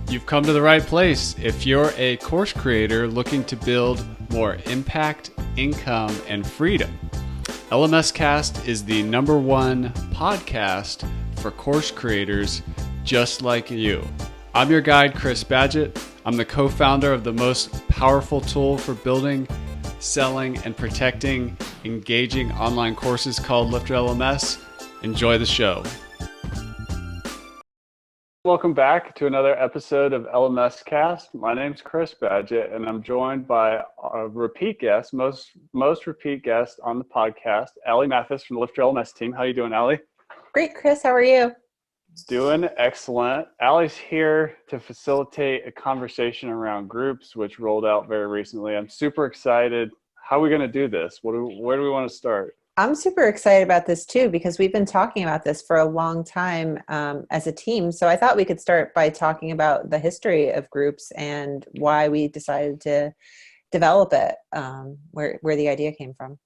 You've come to the right place. If you're a course creator looking to build more impact, income, and freedom, LMScast is the #1 podcast for course creators just like you. I'm your guide, Chris Badgett. I'm the co-founder of the most powerful tool for building, selling, and protecting engaging online courses called LifterLMS. Enjoy the show. Welcome back to another episode of LMScast. My name's Chris Badgett, and I'm joined by a repeat guest, most repeat guest on the podcast, Mathis from the LifterLMS team. How you doing, Allie? Great, Chris. How are you? Doing excellent. Allie's here to facilitate a conversation around groups, which rolled out very recently. I'm super excited. How are we going to do this? Where do we want to start? I'm super excited about this too, because we've been talking about this for a long time as a team. So I thought we could start by talking about the history of groups and why we decided to develop it, where the idea came from.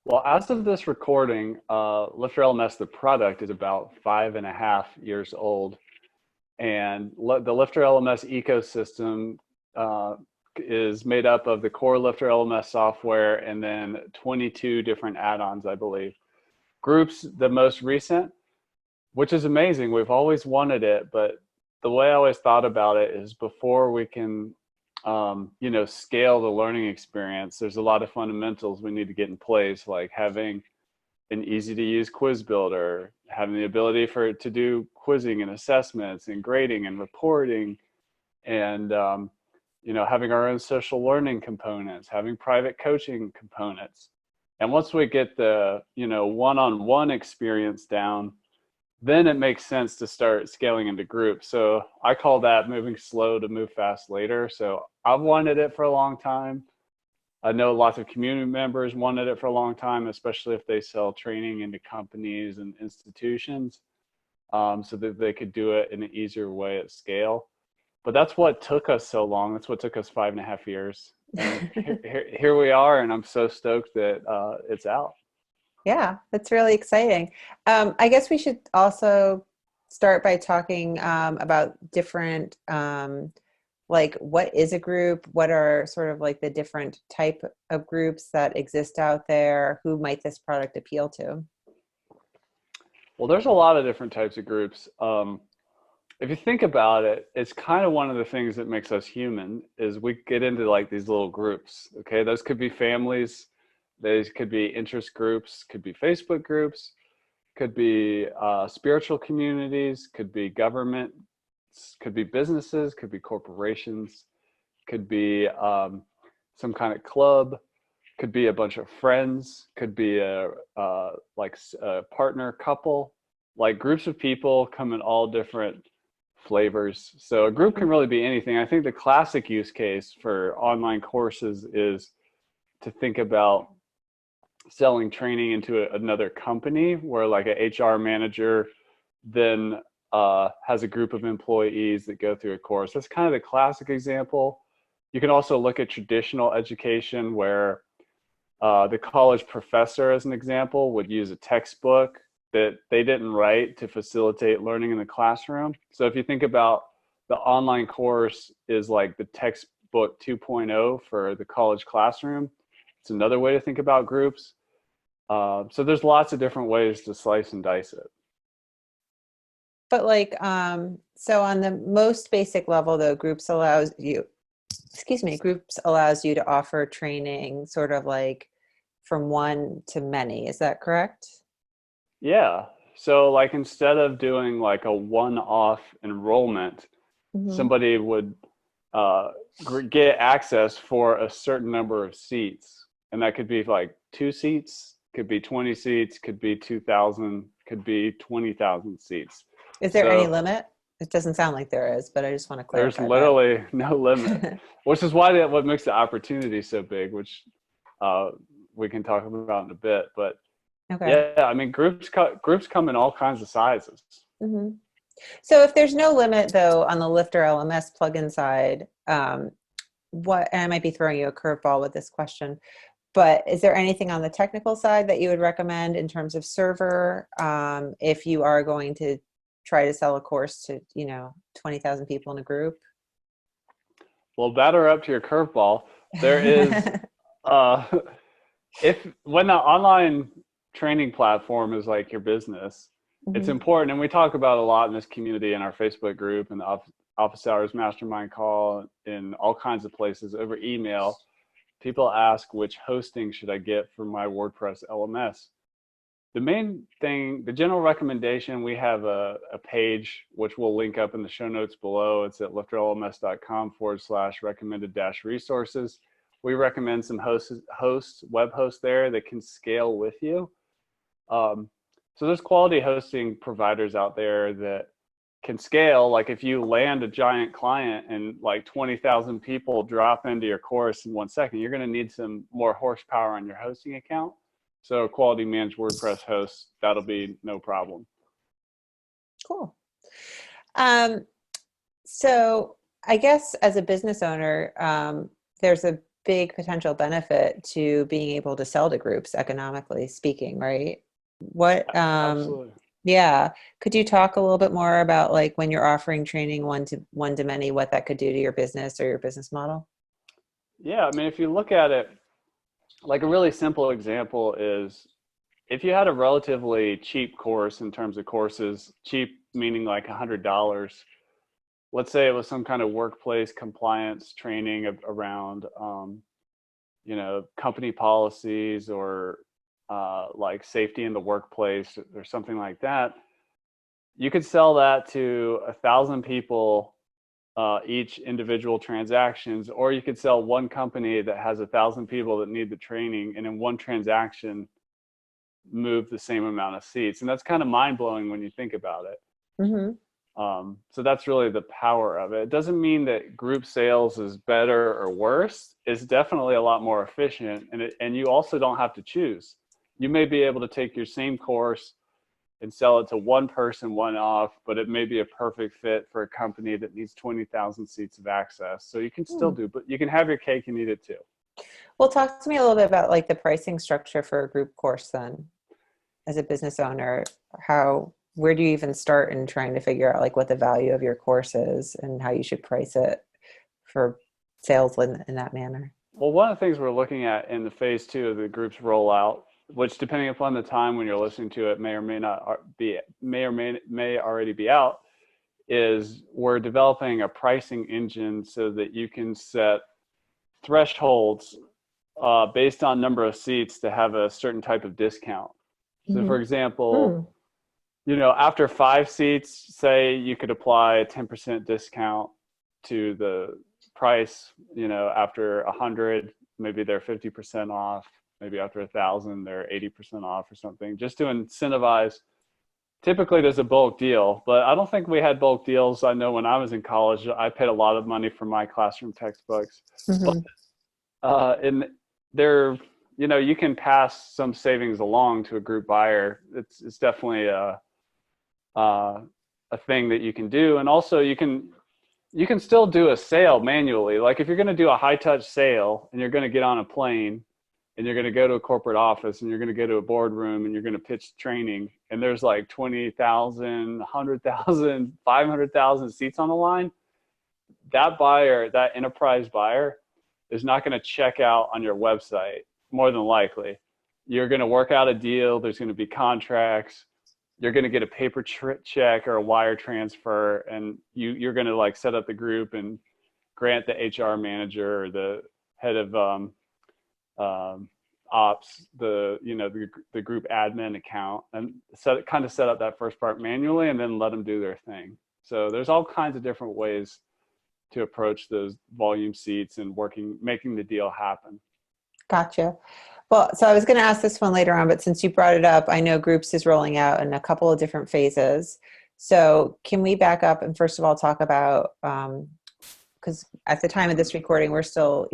Well, as of this recording, LifterLMS, the product, is about 5.5 years old. And the LifterLMS ecosystem is made up of the core LifterLMS software and then 22 different add-ons, I believe. Groups, the most recent, which is amazing. We've always wanted it, but the way I always thought about it is before we can scale the learning experience, there's a lot of fundamentals we need to get in place, like having an easy to use quiz builder, having the ability for it to do quizzing and assessments and grading and reporting, and having our own social learning components, having private coaching components. And once we get the one-on-one experience down, then it makes sense to start scaling into groups. So I call that moving slow to move fast later. So I've wanted it for a long time. I know lots of community members wanted it for a long time, especially if they sell training into companies and institutions, so that they could do it in an easier way at scale. But that's what took us so long. That's what took us 5.5 years. And here we are, and I'm so stoked that it's out. Yeah, that's really exciting. I guess we should also start by talking about different, like what is a group? What are sort of like the different type of groups that exist out there? Who might this product appeal to? Well, there's a lot of different types of groups. If you think about it, it's kind of one of the things that makes us human is we get into like these little groups. Okay, those could be families. These could be interest groups, could be Facebook groups, could be spiritual communities, could be government, could be businesses, could be corporations, could be some kind of club, could be a bunch of friends, could be a partner couple. Like groups of people come in all different flavors. So a group can really be anything. I think the classic use case for online courses is to think about selling training into another company where like a HR manager then has a group of employees that go through a course. That's kind of the classic example. You can also look at traditional education where the college professor, as an example, would use a textbook that they didn't write to facilitate learning in the classroom. So if you think about the online course is like the textbook 2.0 for the college classroom, it's another way to think about groups. So there's lots of different ways to slice and dice it. But like, so on the most basic level, though, groups allows you to offer training sort of like from one to many. Is that correct? Yeah. So like instead of doing like a one-off enrollment, somebody would get access for a certain number of seats. And that could be like 2 seats, could be 20 seats, could be 2,000, could be 20,000 seats. Is there any limit? It doesn't sound like there is, but I just want to clarify. There's literally no limit, which is why what makes the opportunity so big, which we can talk about in a bit. But okay. Yeah, I mean, groups come in all kinds of sizes. Mm-hmm. So if there's no limit, though, on the LifterLMS plugin side, and I might be throwing you a curveball with this question, but is there anything on the technical side that you would recommend in terms of server if you are going to try to sell a course to, 20,000 people in a group? Well, batter up to your curveball. There is, uh, when the online training platform is like your business, it's Mhm. important, and we talk about a lot in this community, in our Facebook group and the Office Hours Mastermind call, in all kinds of places over email. People ask, which hosting should I get for my WordPress LMS? The main thing, the general recommendation, we have a page which we'll link up in the show notes below. It's at lifterlms.com/recommended-resources. We recommend some web hosts there that can scale with you. So there's quality hosting providers out there that can scale. Like if you land a giant client and like 20,000 people drop into your course in 1 second, you're going to need some more horsepower on your hosting account. So quality managed WordPress hosts, that'll be no problem. Cool. So I guess as a business owner, there's a big potential benefit to being able to sell to groups, economically speaking, right? Absolutely. Yeah. Could you talk a little bit more about like when you're offering training one to many, what that could do to your business or your business model? Yeah, I mean, if you look at it, like a really simple example is if you had a relatively cheap course in terms of courses, cheap meaning like $100. Let's say it was some kind of workplace compliance training around, company policies or like safety in the workplace or something like that. You could sell that to 1,000 people, each individual transactions, or you could sell one company that has 1,000 people that need the training, and in one transaction, move the same amount of seats. And that's kind of mind blowing when you think about it. Mm-hmm. So that's really the power of it. It doesn't mean that group sales is better or worse. It's definitely a lot more efficient, and you also don't have to choose. You may be able to take your same course and sell it to one person one off, but it may be a perfect fit for a company that needs 20,000 seats of access. So you can still do, but you can have your cake and eat it too. Well, talk to me a little bit about like the pricing structure for a group course then, as a business owner. Where do you even start in trying to figure out like what the value of your course is and how you should price it for sales in that manner? Well, one of the things we're looking at in the phase 2 of the group's rollout, which depending upon the time when you're listening to it may or may not be, may already be out, is we're developing a pricing engine so that you can set thresholds based on number of seats to have a certain type of discount. So for example, after 5 seats, say you could apply a 10% discount to the price. After 100, maybe they're 50% off. Maybe after 1,000, they're 80% off or something, just to incentivize. Typically there's a bulk deal, but I don't think we had bulk deals. I know when I was in college, I paid a lot of money for my classroom textbooks. Mm-hmm. And there, you can pass some savings along to a group buyer. It's definitely a thing that you can do. And also you can still do a sale manually. Like if you're going to do a high touch sale and you're going to get on a plane and you're going to go to a corporate office and you're going to go to a boardroom and you're going to pitch training, and there's like 20,000, 100,000, 500,000 seats on the line, that buyer, that enterprise buyer, is not going to check out on your website, more than likely. You're going to work out a deal. There's going to be contracts. You're going to get a paper check or a wire transfer, and you're going to like set up the group and grant the HR manager or the head of ops the group admin account, and set up that first part manually and then let them do their thing. So there's all kinds of different ways to approach those volume seats and making the deal happen. Gotcha. Well, so I was going to ask this one later on, but since you brought it up, I know Groups is rolling out in a couple of different phases. So can we back up and first of all talk about, because at the time of this recording, we're still,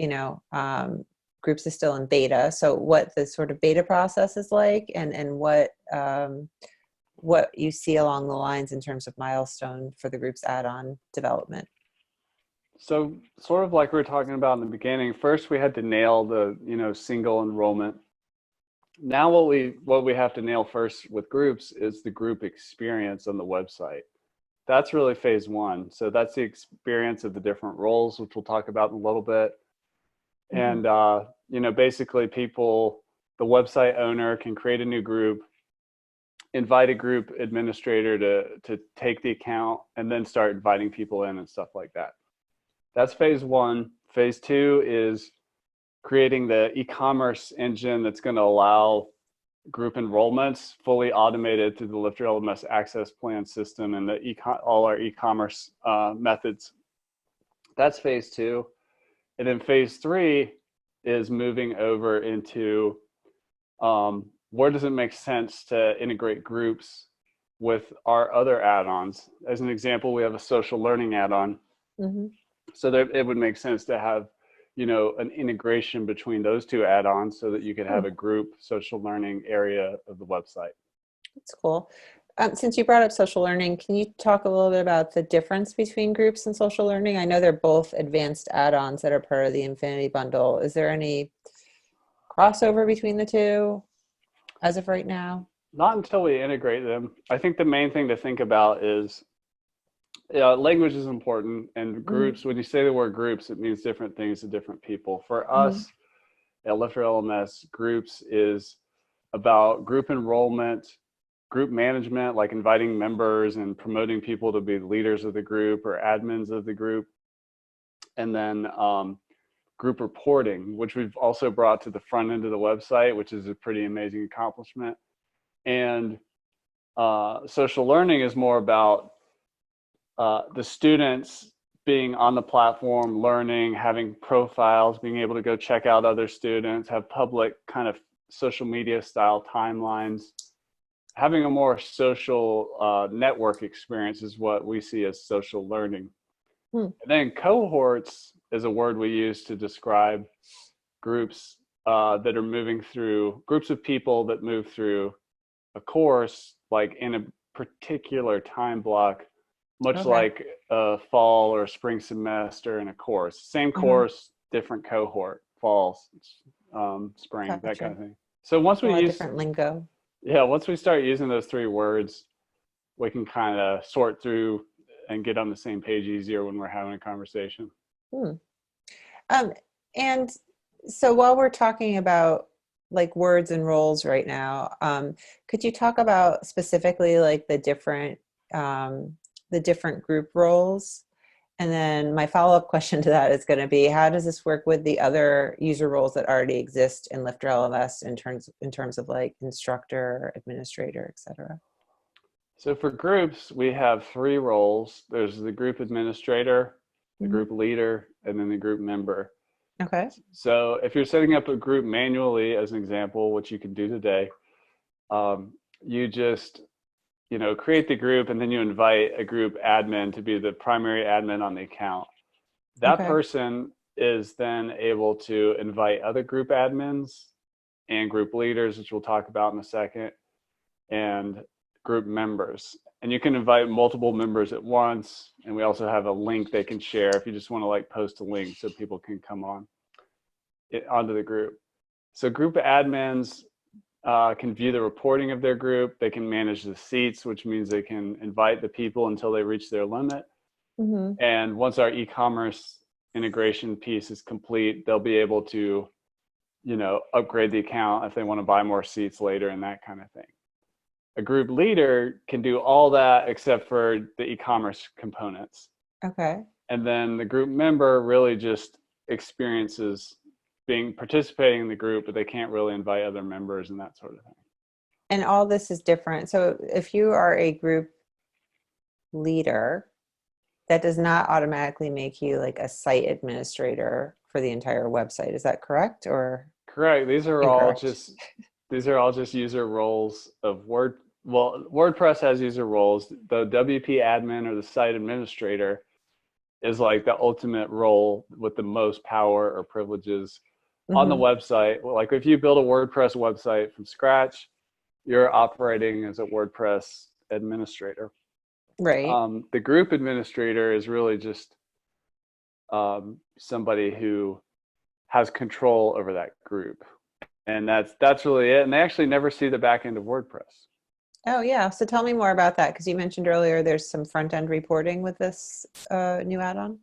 Groups is still in beta. So what the sort of beta process is like, and what you see along the lines in terms of milestone for the Groups add-on development. So sort of like we were talking about in the beginning, first we had to nail the, single enrollment. Now what we have to nail first with Groups is the group experience on the website. That's really phase one. So that's the experience of the different roles, which we'll talk about in a little bit. And, basically the website owner can create a new group, invite a group administrator to take the account, and then start inviting people in and stuff like that. That's phase one. Phase two is creating the e-commerce engine that's going to allow group enrollments fully automated through the LifterLMS access plan system and all our e-commerce methods. That's phase two. And then phase three is moving over into where does it make sense to integrate groups with our other add-ons. As an example, we have a social learning add-on. Mm-hmm. So it would make sense to have, an integration between those two add-ons so that you could have a group social learning area of the website. That's cool. Since you brought up social learning, can you talk a little bit about the difference between groups and social learning? I know they're both advanced add-ons that are part of the Infinity Bundle. Is there any crossover between the two as of right now? Not until we integrate them. I think the main thing to think about is language is important, and groups, when you say the word groups, it means different things to different people. For us at LifterLMS, groups is about group enrollment, group management, like inviting members and promoting people to be leaders of the group or admins of the group. And then group reporting, which we've also brought to the front end of the website, which is a pretty amazing accomplishment. And social learning is more about the students being on the platform, learning, having profiles, being able to go check out other students, have public kind of social media style timelines. Having a more social network experience is what we see as social learning. And then cohorts is a word we use to describe groups that are moving through, groups of people that move through a course, like in a particular time block, much like a fall or a spring semester in a course. Same course, different cohort, fall, spring, that kind of thing. So once we use different lingo. Yeah, once we start using those three words, we can kind of sort through and get on the same page easier when we're having a conversation. And so while we're talking about like words and roles right now, could you talk about specifically like the different group roles? And then my follow-up question to that is going to be, how does this work with the other user roles that already exist in LifterLMS in terms of like instructor, administrator, et cetera? So for groups, we have three roles. There's the group administrator, the group leader, and then the group member. Okay. So if you're setting up a group manually, as an example, which you can do today, you just create the group, and then you invite a group admin to be the primary admin on the account. That person is then able to invite other group admins and group leaders, which we'll talk about in a second, and group members. And you can invite multiple members at once. And we also have a link they can share if you just want to like post a link so people can come onto the group. So group admins can view the reporting of their group. They can manage the seats, which means they can invite the people until they reach their limit. And once our e-commerce integration piece is complete, they'll be able to, upgrade the account if they want to buy more seats later and that kind of thing. A group leader can do all that except for the e-commerce components. Okay. And then the group member really just experiences participating in the group, but they can't really invite other members and that sort of thing. And all this is different. So if you are a group leader, that does not automatically make you like a site administrator for the entire website. Is that correct or? Correct. These are incorrect? all just user roles of WordPress has user roles. The WP admin or the site administrator is like the ultimate role with the most power or privileges on the website. Like if you build a WordPress website from scratch, you're operating as a WordPress administrator. Right. The group administrator is really just somebody who has control over that group. And that's really it. And they actually never see the back end of WordPress. Oh, yeah. So tell me more about that, because you mentioned earlier there's some front-end reporting with this new add-on.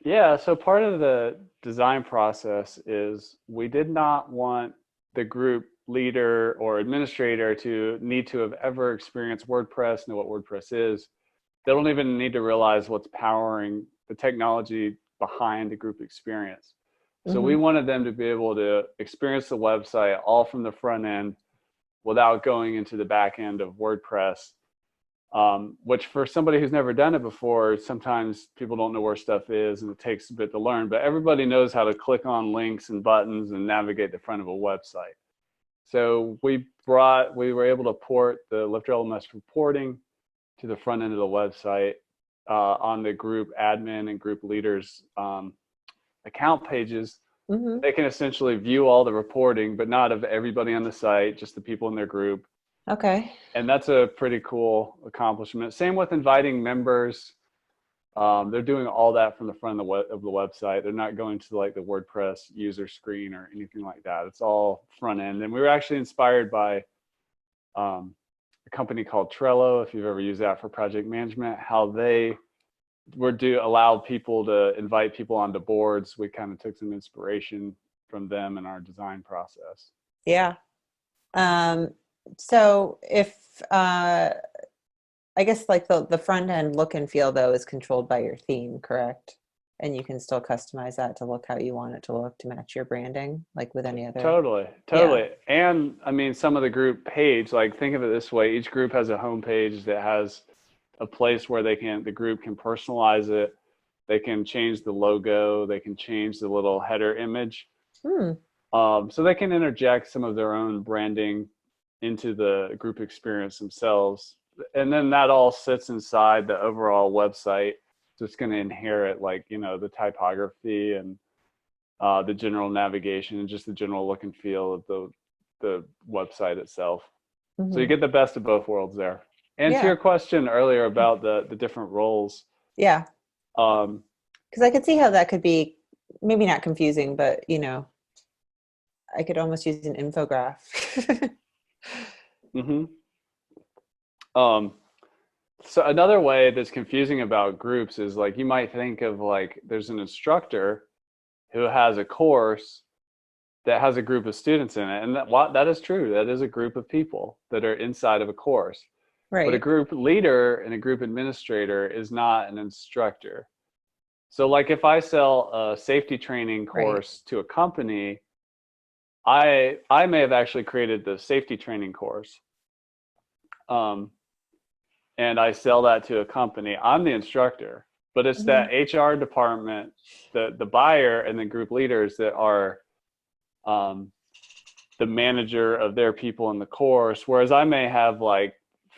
Yeah, so part of the design process is we did not want the group leader or administrator to need to have ever experienced WordPress, know what WordPress is. They don't even need to realize what's powering the technology behind the group experience. So we Mm-hmm. wanted them to be able to experience the website all from the front end without going into the back end of WordPress, which for somebody who's never done it before, sometimes people don't know where stuff is and it takes a bit to learn, but everybody knows how to click on links and buttons and navigate the front of a website. So we were able to port the LifterLMS reporting to the front end of the website on the group admin and group leaders account pages. Mm-hmm. They can essentially view all the reporting, but not of everybody on the site, just the people in their group. Okay. And that's a pretty cool accomplishment. Same with inviting members. They're doing all that from the front of the website. They're not going to like the WordPress user screen or anything like that. It's all front end. And we were actually inspired by a company called Trello, if you've ever used that for project management, how they allow people to invite people onto boards. We kind of took some inspiration from them in our design process. Yeah. Um, so if I guess like the front end look and feel though is controlled by your theme, correct? And you can still customize that to look how you want it to look to match your branding, like with any other. Totally, Yeah. totally. And I mean, some of the group page, like think of it this way, each group has a home page that has a place where the group can personalize it. They can change the logo. They can change the little header image. Hmm. So they can interject some of their own branding into the group experience themselves. And then that all sits inside the overall website. So it's going to inherit like, the typography and the general navigation and just the general look and feel of the website itself. So you Mm-hmm. get the best of both worlds there. And to Yeah. your question earlier about the different roles, Yeah. um, Because I could see how that could be maybe not confusing, but I could almost use an infograph. mhm. um, so another way that's confusing about groups is like you might think of like there's an instructor who has a course that has a group of students in it, and that is true. That is a group of people that are inside of a course. But a Right. group leader and a group administrator is not an instructor. So like if I sell a safety training Right. course to a company, I may have actually created the safety training course. Um, and I sell that to a company. I'm the instructor, but it's Mm-hmm. that HR department, the buyer and the group leaders that are um, the manager of their people in the course. Whereas I may have like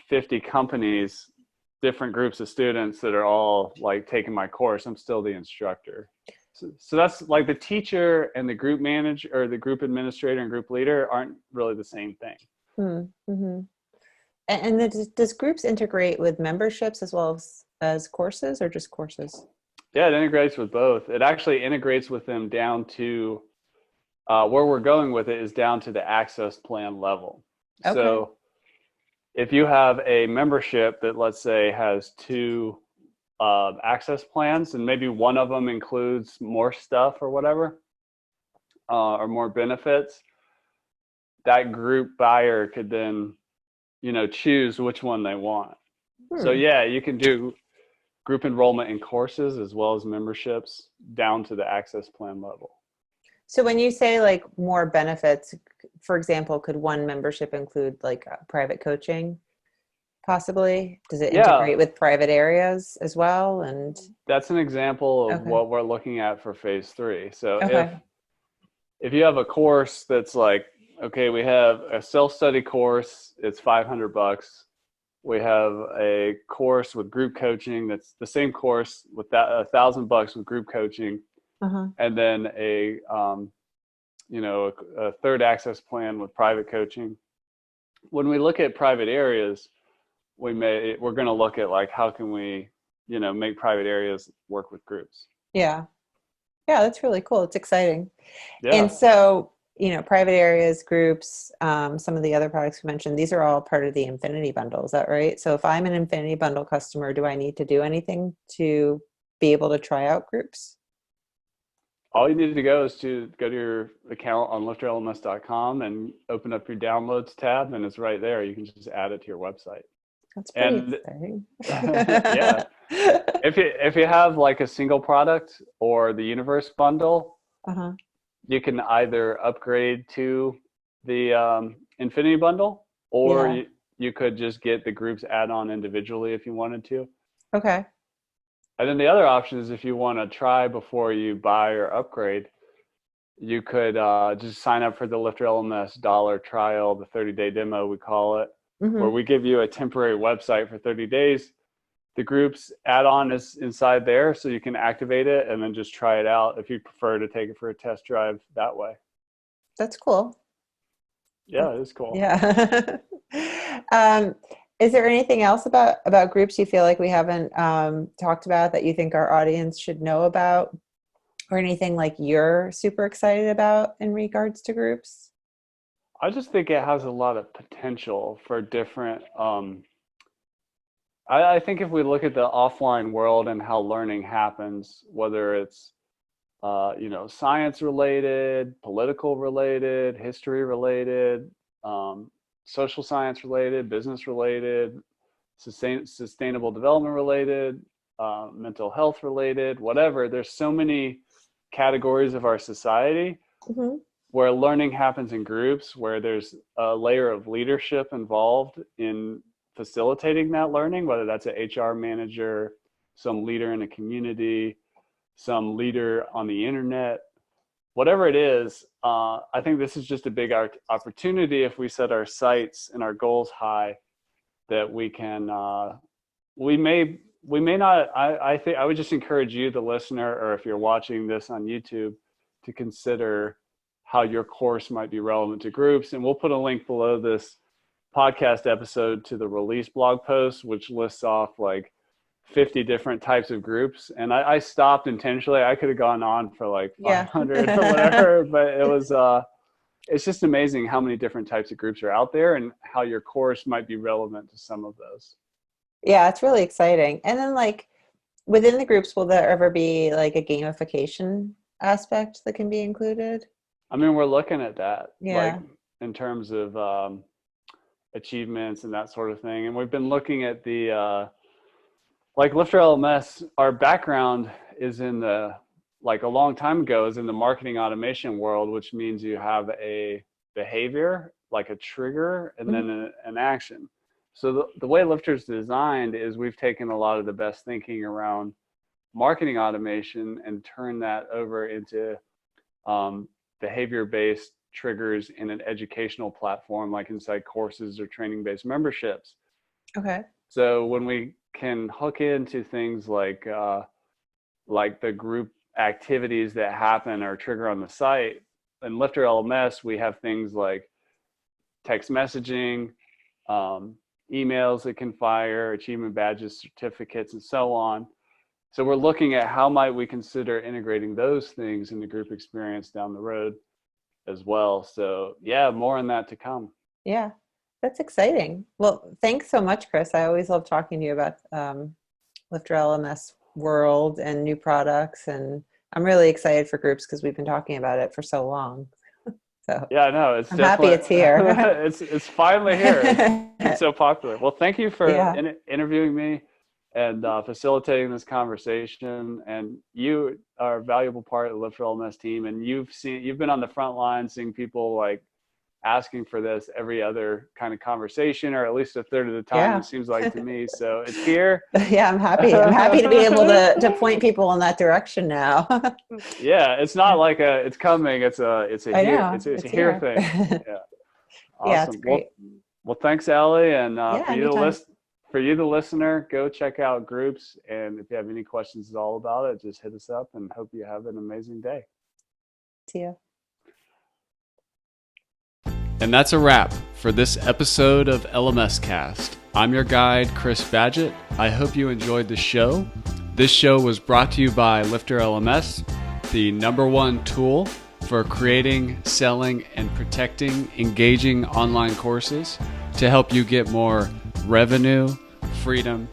50 companies, different groups of students that are all like taking my course. I'm still the instructor. So that's like the teacher and the group manager or the group administrator and group leader aren't really the same thing. Mm-hmm. And then does groups integrate with memberships as well as courses, or just courses? Yeah, it integrates with both. It actually integrates with them down to where we're going with it is down to the access plan level. Okay. So if you have a membership that, let's say, has two access plans, and maybe one of them includes more stuff or whatever, or more benefits, that group buyer could then, choose which one they want. So Hmm. yeah, you can do group enrollment in courses as well as memberships down to the access plan level. So when you say like more benefits, for example, could one membership include like private coaching possibly? Does it Yeah, integrate with private areas as well? And that's an example of okay. what we're looking at for phase 3. So if Okay. if you have a course that's like, okay, we have a self-study course, it's $500. We have a course with group coaching that's the same course with that $1,000 with group coaching, Uh-huh. and then a third access plan with private coaching. When we look at private areas, we're going to look at like how can we make private areas work with groups. Yeah. Yeah, that's really cool. It's exciting. And Yeah. so private areas, groups, some of the other products we mentioned, these are all part of the Infinity Bundle. Is that right? So if I'm an Infinity Bundle customer, do I need to do anything to be able to try out groups? All you need to go is to go to your account on LifterLMS.com and open up your downloads tab, and it's right there. You can just add it to your website. That's pretty And exciting. yeah, if you have like a single product or the Universe bundle, Uh-huh. you can either upgrade to the Infinity Bundle, or Yeah. you could just get the groups add-on individually if you wanted to. Okay. And then the other option is if you want to try before you buy or upgrade, you could just sign up for the LifterLMS dollar trial, the 30-day demo, we call it, where Mm-hmm. we give you a temporary website for 30 days. The groups add-on is inside there, so you can activate it and then just try it out if you prefer to take it for a test drive that way. That's cool. Yeah, it is cool. Yeah. Is there anything else about groups you feel like we haven't talked about that you think our audience should know about, or anything like you're super excited about in regards to groups? I just think it has a lot of potential for different. I think if we look at the offline world and how learning happens, whether it's science related, political related, history related, social science related, business related, sustainable development related, mental health related, whatever. There's so many categories of our society Mm-hmm. where learning happens in groups, where there's a layer of leadership involved in facilitating that learning, whether that's an HR manager, some leader in a community, some leader on the internet, whatever it is. I think this is just a big opportunity if we set our sights and our goals high, that we can, we may not, I think I would just encourage you, the listener, or if you're watching this on YouTube, to consider how your course might be relevant to groups. And we'll put a link below this podcast episode to the release blog post, which lists off like 50 different types of groups. And I stopped intentionally. I could have gone on for like Yeah. 500 or whatever, but it's just amazing how many different types of groups are out there and how your course might be relevant to some of those. Yeah, it's really exciting. And then like within the groups, will there ever be like a gamification aspect that can be included? I mean, we're looking at that, like Yeah. in terms of achievements and that sort of thing. And we've been looking at the, like LifterLMS, our background is in the, like a long time ago, is in the marketing automation world, which means you have a behavior, like a trigger, and Mm-hmm. then an action. So the way Lifter's designed is we've taken a lot of the best thinking around marketing automation and turned that over into behavior-based triggers in an educational platform, like inside courses or training-based memberships. Okay. So when we can hook into things like the group activities that happen or trigger on the site, in LifterLMS, we have things like text messaging, emails that can fire, achievement badges, certificates, and so on. So we're looking at how might we consider integrating those things in the group experience down the road as well. So yeah, more on that to come. Yeah, that's exciting. Well, thanks so much, Chris. I always love talking to you about LifterLMS world and new products. And I'm really excited for groups because we've been talking about it for so long. So yeah, no, it's I'm happy it's here. it's finally here. It's been so popular. Well, thank you for Yeah. interviewing me and facilitating this conversation. And you are a valuable part of the LifterLMS team. And you've been on the front line, seeing people like asking for this every other kind of conversation, or at least a third of the time, Yeah. it seems like to me. So it's here. Yeah, I'm happy. I'm happy to be able to point people in that direction now. Yeah, it's not like it's coming. It's a I here. know. It's a here here. thing. Yeah. Yeah, it's Awesome. great. Well, thanks, Allie. And Yeah, for anytime. you, the listener, go check out groups. And if you have any questions at all about it, just hit us up, and hope you have an amazing day. See ya. And that's a wrap for this episode of LMScast. I'm your guide, Chris Badgett. I hope you enjoyed the show. This show was brought to you by LifterLMS, the #1 tool for creating, selling, and protecting engaging online courses to help you get more revenue, freedom,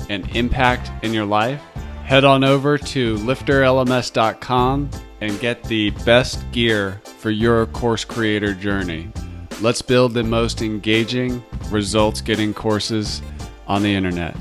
and impact in your life, head on over to LifterLMS.com and get the best gear for your course creator journey. Let's build the most engaging, results-getting courses on the internet.